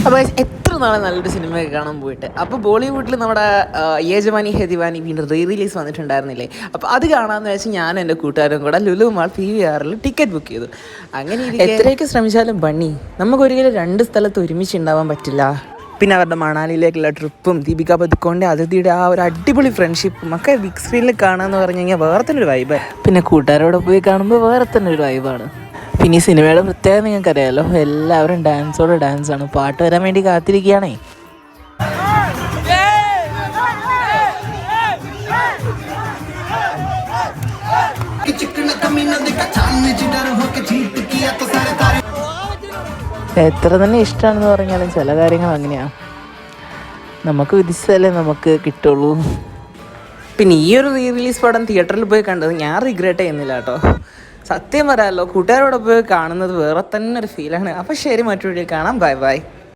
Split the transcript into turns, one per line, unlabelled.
അപ്പോൾ എത്ര നാളെ നല്ലൊരു സിനിമയൊക്കെ കാണാൻ പോയിട്ട്. അപ്പോൾ ബോളിവുഡിൽ നമ്മുടെ യേ ജവാനി ഹേ ദീവാനി വീണ്ടും റിലീസ് വന്നിട്ടുണ്ടായിരുന്നില്ലേ. അപ്പോൾ അത് കാണാമെന്ന് വെച്ചാൽ ഞാനും എൻ്റെ കൂട്ടുകാരും കൂടെ ലുലു മാൾ PVRൽ ടിക്കറ്റ് ബുക്ക് ചെയ്തു. അങ്ങനെ എത്രയൊക്കെ ശ്രമിച്ചാലും ബണ്ണി നമുക്കൊരിക്കലും രണ്ട് സ്ഥലത്ത് ഒരുമിച്ചുണ്ടാവാൻ പറ്റില്ല. പിന്നെ അവരുടെ മണാലിയിലേക്കുള്ള ട്രിപ്പും ദീപിക പദുക്കോണിൻ്റെ അതിഥിയുടെ ആ ഒരു അടിപൊളി ഫ്രണ്ട്ഷിപ്പും ഒക്കെ ബിഗ് സ്ക്രീനിൽ കാണാമെന്ന് പറഞ്ഞു കഴിഞ്ഞാൽ വേറെ തന്നെ ഒരു വൈബ്. പിന്നെ കൂട്ടുകാരോടെ പോയി കാണുമ്പോൾ വേറെ തന്നെ ഒരു വൈബാണ്. പിന്നെ ഈ സിനിമയുടെ പ്രത്യേകത നിങ്ങൾക്കറിയാമല്ലോ, എല്ലാവരും ഡാൻസാണ്. പാട്ട് വരാൻ വേണ്ടി കാത്തിരിക്കുകയാണേ. എത്ര തന്നെ ഇഷ്ടമാണെന്ന് പറഞ്ഞാലും ചില കാര്യങ്ങൾ അങ്ങനെയാണ്, നമുക്ക് വിധിച്ചതല്ലേ നമുക്ക് കിട്ടുള്ളൂ. പിന്നെ ഈ ഒരു റിലീസ് പടം തിയേറ്ററിൽ പോയി കണ്ടത് ഞാൻ റിഗ്രറ്റ് ചെയ്യുന്നില്ല കേട്ടോ. സത്യം പറയാമല്ലോ, കൂട്ടുകാരോടെ പോയി കാണുന്നത് വേറെ തന്നെ ഒരു ഫീലാണ്. അപ്പോൾ ശരി, മറ്റൊരു വീഡിയോ കാണാം. Bye bye.